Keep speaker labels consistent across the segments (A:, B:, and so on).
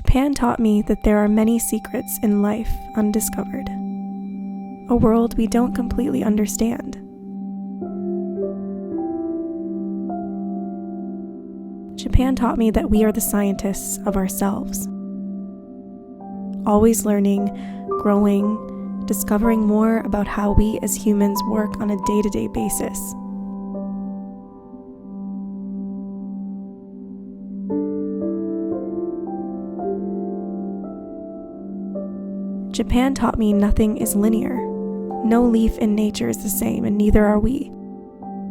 A: Japan taught me that there are many secrets in life undiscovered, a world we don't completely understand. Japan taught me that we are the scientists of ourselves, always learning, growing, discovering more about how we as humans work on a day-to-day basis. Japan taught me nothing is linear. No leaf in nature is the same, and neither are we.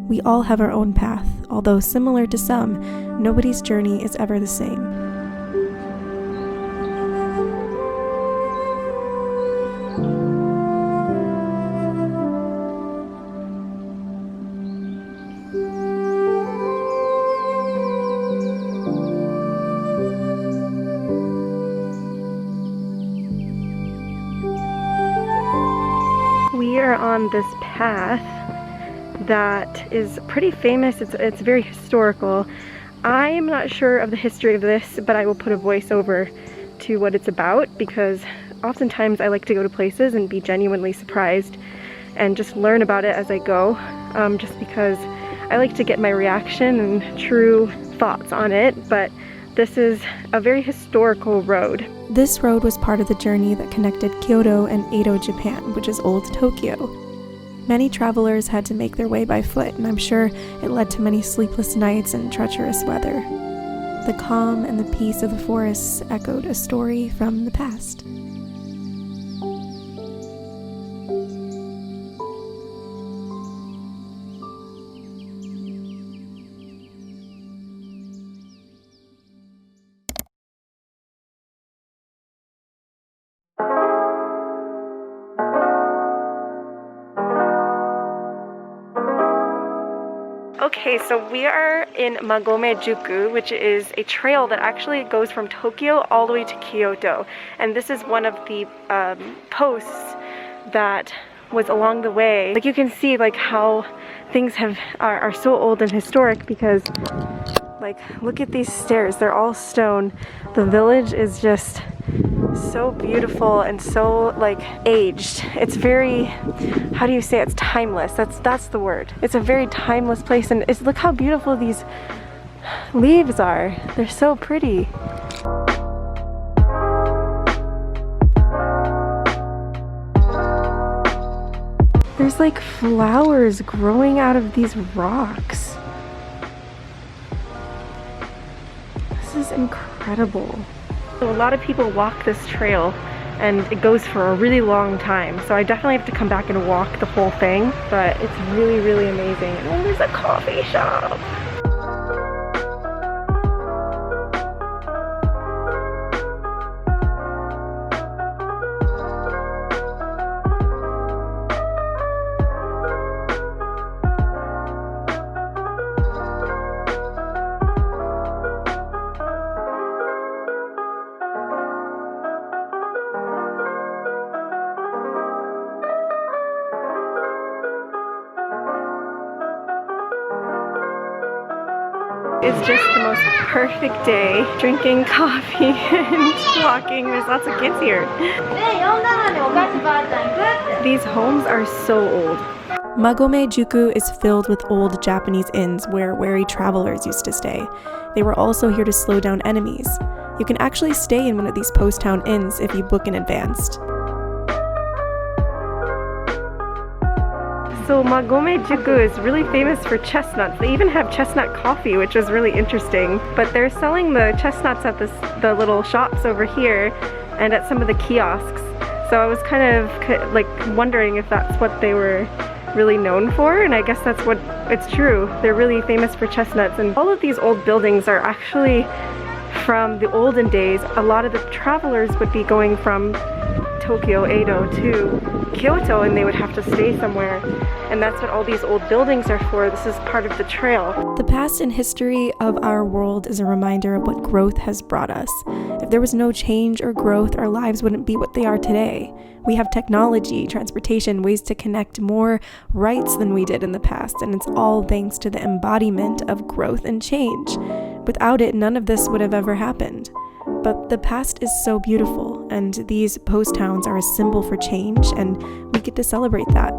A: We all have our own path, although similar to some, nobody's journey is ever the same. We are on this path that is pretty famous. It's very historical. I'm not sure of the history of this, but I will put a voiceover to what it's about, because oftentimes I like to go to places and be genuinely surprised and just learn about it as I go, just because I like to get my reaction and true thoughts on it. But this is a very historical road. This road was part of the journey that connected Kyoto and Edo, Japan, which is old Tokyo. Many travelers had to make their way by foot, and I'm sure it led to many sleepless nights and treacherous weather. The calm and the peace of the forests echoed a story from the past. Okay, so we are in Magome-juku, which is a trail that actually goes from Tokyo all the way to Kyoto. And this is one of the posts that was along the way. Like, you can see like how things are so old and historic, because like, look at these stairs, they're all stone. The village is just so beautiful and so like aged. It's very, how do you say, it's timeless. That's the word. It's a very timeless place, and look how beautiful these leaves are. They're so pretty. There's like flowers growing out of these rocks. This is incredible. A lot of people walk this trail, and it goes for a really long time, so I definitely have to come back and walk the whole thing, but it's really, really amazing. And there's a coffee shop. It's just the most perfect day. Drinking coffee and walking. There's lots of kids here. These homes are so old. Magome-juku is filled with old Japanese inns where wary travelers used to stay. They were also here to slow down enemies. You can actually stay in one of these post town inns if you book in advance. So Magome-juku is really famous for chestnuts. They even have chestnut coffee, which is really interesting. But they're selling the chestnuts at the little shops over here and at some of the kiosks. So I was kind of like wondering if that's what they were really known for, and I guess that's what it's true. They're really famous for chestnuts, and all of these old buildings are actually from the olden days. A lot of the travelers would be going from Tokyo, Edo to Kyoto, and they would have to stay somewhere, and that's what all these old buildings are for. This is part of the trail. The past and history of our world is a reminder of what growth has brought us. If there was no change or growth, our lives wouldn't be what they are today. We have technology, transportation, ways to connect, more rights than we did in the past, and it's all thanks to the embodiment of growth and change. Without it, none of this would have ever happened. But the past is so beautiful, and these post towns are a symbol for change, and we get to celebrate that.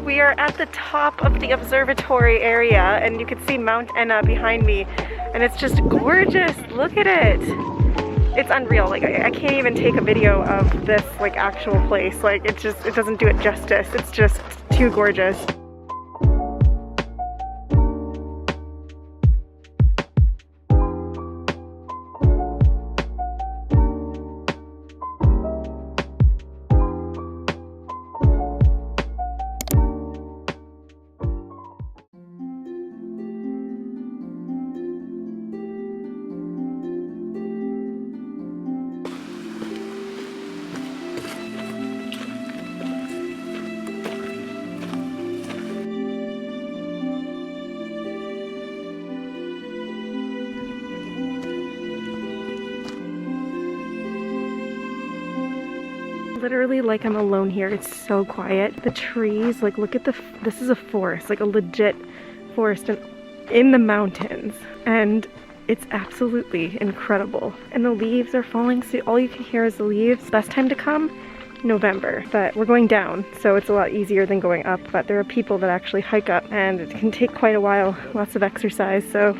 A: We are at the top of the observatory area, and you can see Mount Enna behind me, and it's just gorgeous. Look at it. It's unreal. Like I can't even take a video of this like actual place. Like it doesn't do it justice. It's just too gorgeous. Literally like I'm alone here. It's so quiet. The trees, like look at this is a forest, like a legit forest in the mountains, and it's absolutely incredible. And the leaves are falling, so all you can hear is the leaves. Best time to come, November, but we're going down, so it's a lot easier than going up, but there are people that actually hike up, and it can take quite a while, lots of exercise, so.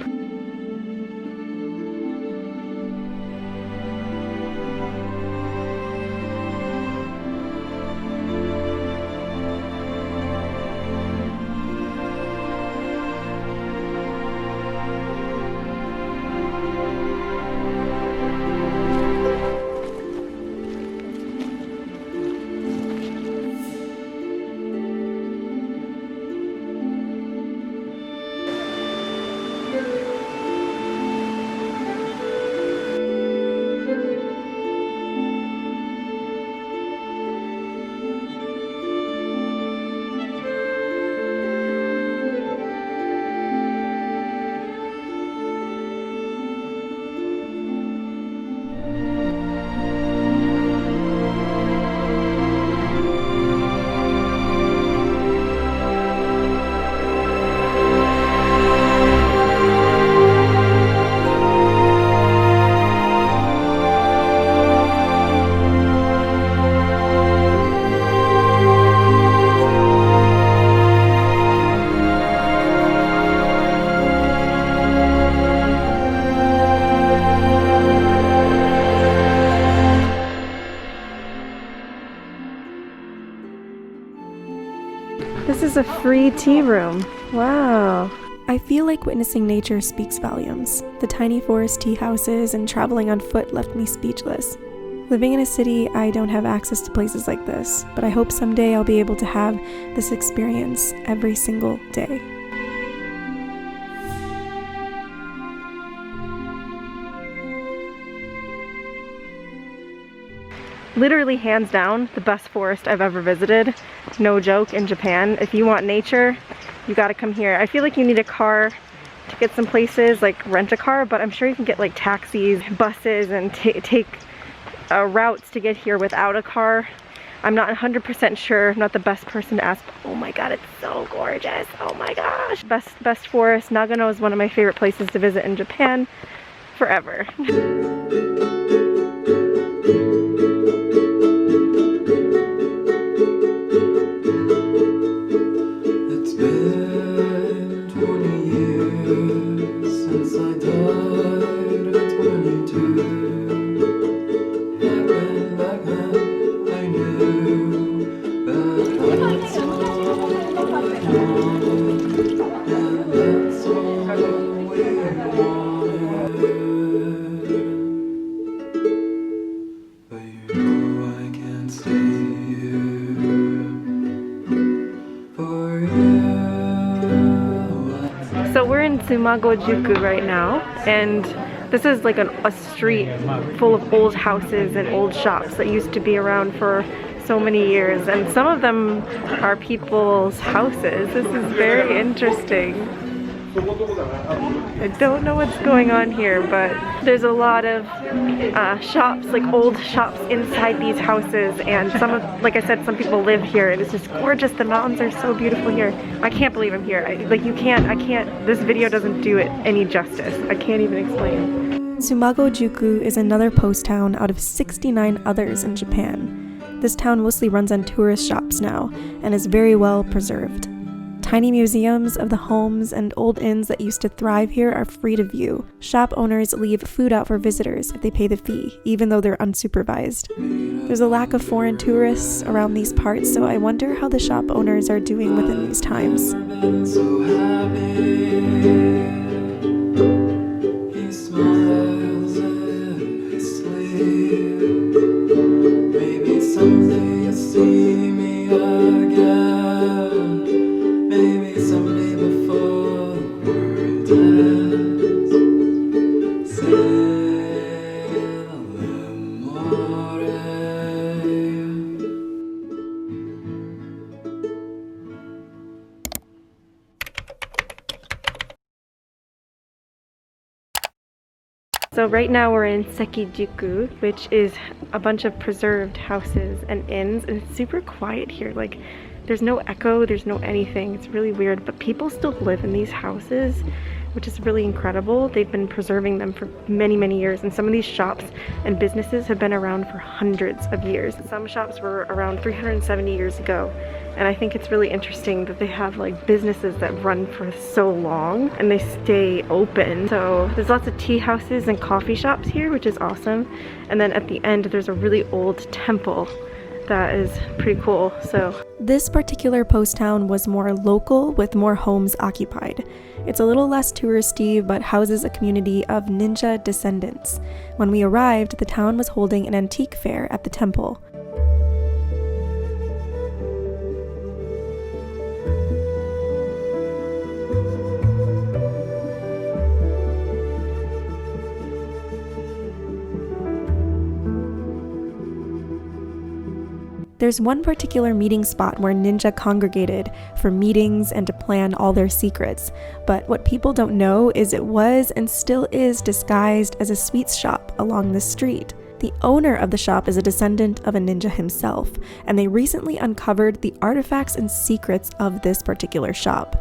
A: This is a free tea room. Wow. I feel like witnessing nature speaks volumes. The tiny forest tea houses and traveling on foot left me speechless. Living in a city, I don't have access to places like this, but I hope someday I'll be able to have this experience every single day. Literally, hands down, the best forest I've ever visited. No joke, in Japan. If you want nature, you gotta come here. I feel like you need a car to get some places, like rent a car, but I'm sure you can get like taxis, buses, and take routes to get here without a car. I'm not 100% sure. I'm not the best person to ask, but oh my god, it's so gorgeous. Oh my gosh. Best forest. Nagano is one of my favorite places to visit in Japan forever. So we're in Tsumago Juku right now, and this is like a street full of old houses and old shops that used to be around for so many years, and some of them are people's houses. This is very interesting. I don't know what's going on here, but there's a lot of shops, like old shops inside these houses, and some of, like I said, some people live here, and it's just gorgeous. The mountains are so beautiful here. I can't believe I'm here. This video doesn't do it any justice. I can't even explain. Tsumago-juku is another post town out of 69 others in Japan. This town mostly runs on tourist shops now, and is very well preserved. Tiny museums of the homes and old inns that used to thrive here are free to view. Shop owners leave food out for visitors if they pay the fee, even though they're unsupervised. There's a lack of foreign tourists around these parts, so I wonder how the shop owners are doing within these times. So right now we're in Sekijuku, which is a bunch of preserved houses and inns, and it's super quiet here. Like, there's no echo, there's no anything. It's really weird, but people still live in these houses, which is really incredible. They've been preserving them for many, many years, and some of these shops and businesses have been around for hundreds of years. Some shops were around 370 years ago, and I think it's really interesting that they have like businesses that run for so long and they stay open. So there's lots of tea houses and coffee shops here, which is awesome. And then at the end, there's a really old temple that is pretty cool. So this particular post town was more local, with more homes occupied. It's a little less touristy, but houses a community of ninja descendants. When we arrived, the town was holding an antique fair at the temple. There's one particular meeting spot where ninja congregated for meetings and to plan all their secrets, but what people don't know is it was and still is disguised as a sweets shop along the street. The owner of the shop is a descendant of a ninja himself, and they recently uncovered the artifacts and secrets of this particular shop.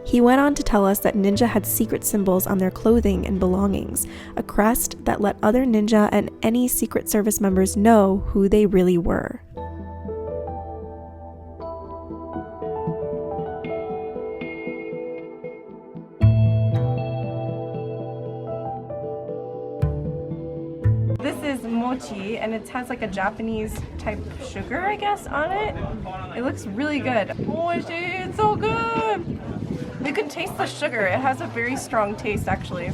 A: He went on to tell us that ninja had secret symbols on their clothing and belongings, a crest that let other ninja and any Secret Service members know who they really were. This is mochi, and it has like a Japanese type sugar, I guess, on it. It looks really good. Mochi, it's so good! You can taste the sugar. It has a very strong taste, actually.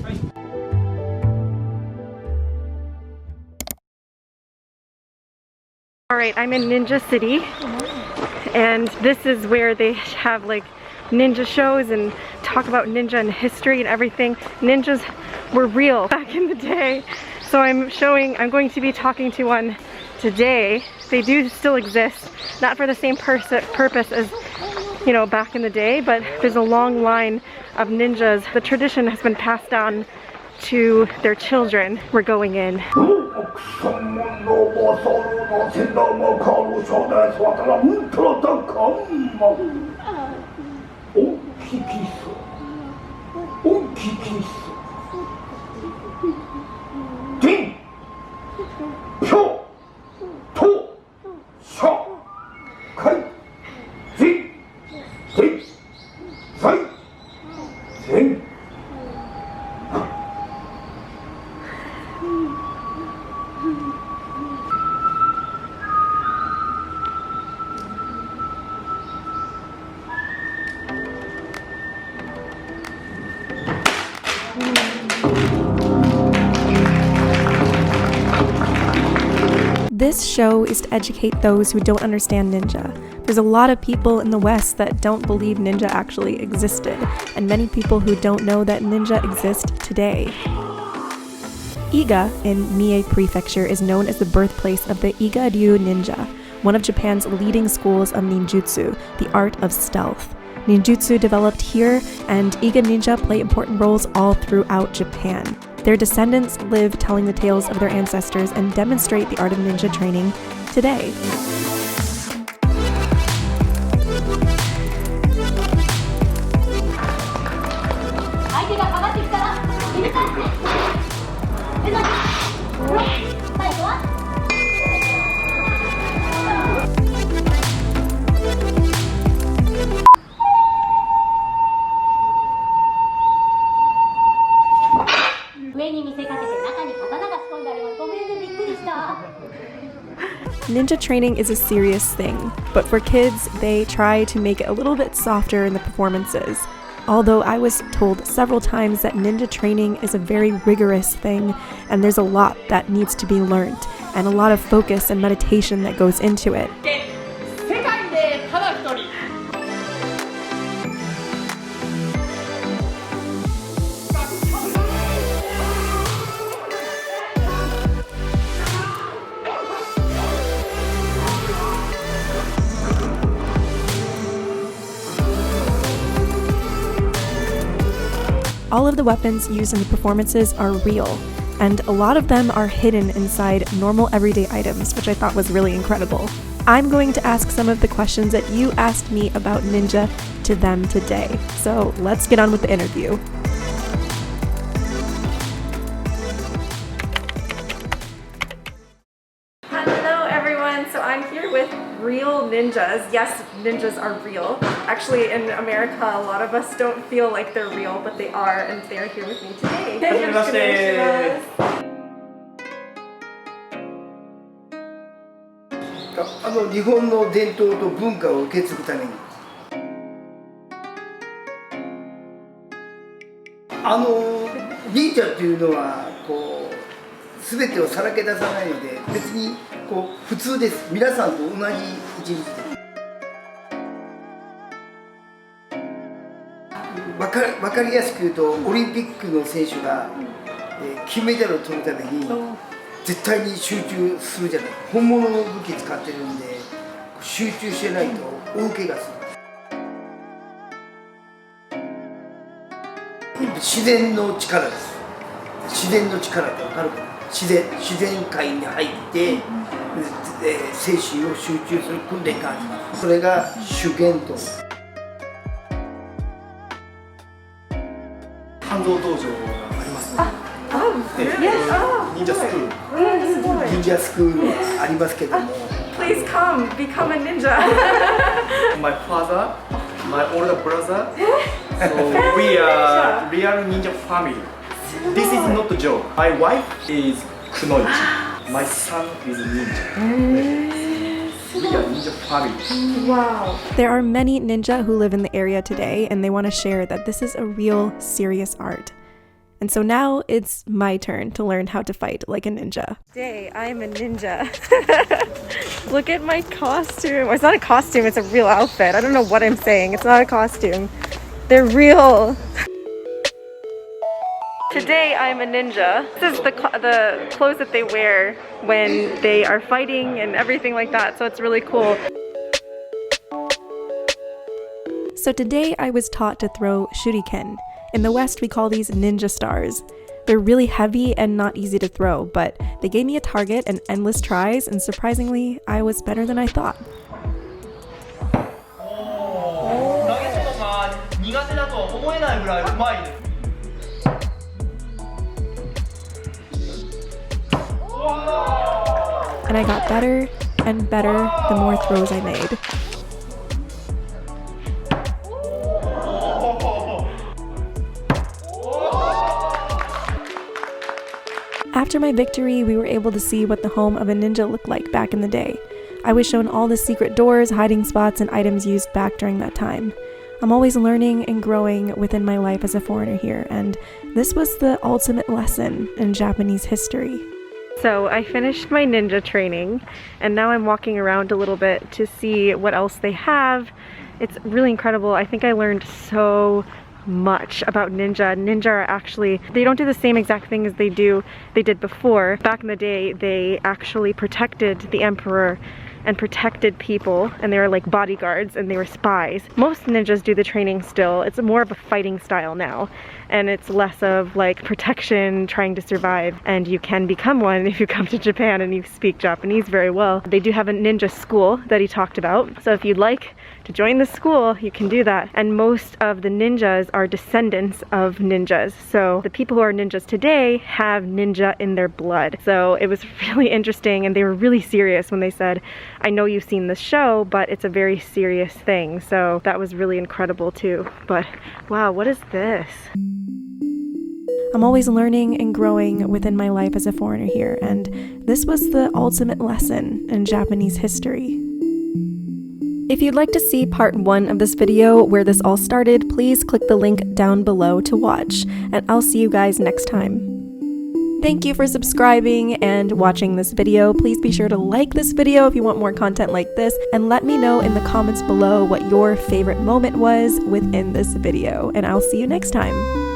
A: Alright, I'm in Ninja City, and this is where they have like ninja shows and talk about ninja and history and everything. Ninjas were real back in the day, so I'm going to be talking to one today. They do still exist, not for the same purpose as, you know, back in the day, but there's a long line of ninjas. The tradition has been passed on to their children. We're going in. This show is to educate those who don't understand ninja. There's a lot of people in the West that don't believe ninja actually existed, and many people who don't know that ninja exist today. Iga in Mie Prefecture is known as the birthplace of the Iga-ryu ninja, one of Japan's leading schools of ninjutsu, the art of stealth. Ninjutsu developed here, and Iga ninja play important roles all throughout Japan. Their descendants live telling the tales of their ancestors and demonstrate the art of ninja training today. Ninja training is a serious thing, but for kids, they try to make it a little bit softer in the performances. Although I was told several times that ninja training is a very rigorous thing, and there's a lot that needs to be learned, and a lot of focus and meditation that goes into it. All of the weapons used in the performances are real, and a lot of them are hidden inside normal everyday items, which I thought was really incredible. I'm going to ask some of the questions that you asked me about ninja to them today, so let's get on with the interview. Hello everyone, so I'm here with real ninjas. Yes, ninjas are real. Actually, in America, a lot of us don't feel like they're real, but they are, and they're here with me today.
B: はじめまして。
C: 日本の伝統と文化を受け継ぐために忍者っていうのはこう全てをさらけ出さないので別にこう普通です。皆さんと同じ一日です。分かりやすく言うとオリンピックの選手が、金メダルを取るために絶対に集中するじゃない。本物の武器使ってるんで集中してないと大怪我する。自然の力です。自然の力って分かるかな。自然界に入って、精神を集中する訓練があります。それが修験と
B: 半蔵道場がありますね。忍者スクール。
C: 忍者スクールはありますけども。
A: Please come, become a ninja.
B: My father, my older brother, so we are real ninja family. This is not a joke. My wife is kunoichi. My son is ninja. We are ninja family.
A: Wow. There are many ninja who live in the area today, and they want to share that this is a real, serious art. And so now it's my turn to learn how to fight like a ninja. Today, I'm a ninja. Look at my costume. Well, it's not a costume, it's a real outfit. I don't know what I'm saying. It's not a costume. They're real. Today, I'm a ninja. This is the clothes that they wear when they are fighting and everything like that, so it's really cool. So today, I was taught to throw shuriken. In the West, we call these ninja stars. They're really heavy and not easy to throw, but they gave me a target and endless tries, and surprisingly, I was better than I thought. And I got better and better the more throws I made. After my victory, we were able to see what the home of a ninja looked like back in the day. I was shown all the secret doors, hiding spots, and items used back during that time. I'm always learning and growing within my life as a foreigner here, and this was the ultimate lesson in Japanese history. So I finished my ninja training, and now I'm walking around a little bit to see what else they have. It's really incredible. I think I learned so much about ninja. Ninja are actually, they don't do the same exact thing as they did before. Back in the day, they actually protected the emperor and protected people, and they were like bodyguards and they were spies. Most ninjas do the training still. It's more of a fighting style now, and it's less of like protection, trying to survive, and you can become one if you come to Japan and you speak Japanese very well. They do have a ninja school that he talked about, so if you'd like to join the school, you can do that. And most of the ninjas are descendants of ninjas, so the people who are ninjas today have ninja in their blood. So it was really interesting, and they were really serious when they said, I know you've seen this show, but it's a very serious thing. So that was really incredible too. But wow, what is this? I'm always learning and growing within my life as a foreigner here, and this was the ultimate lesson in Japanese history. If you'd like to see part 1 of this video where this all started, please click the link down below to watch, and I'll see you guys next time. Thank you for subscribing and watching this video. Please be sure to like this video if you want more content like this, and let me know in the comments below what your favorite moment was within this video, and I'll see you next time.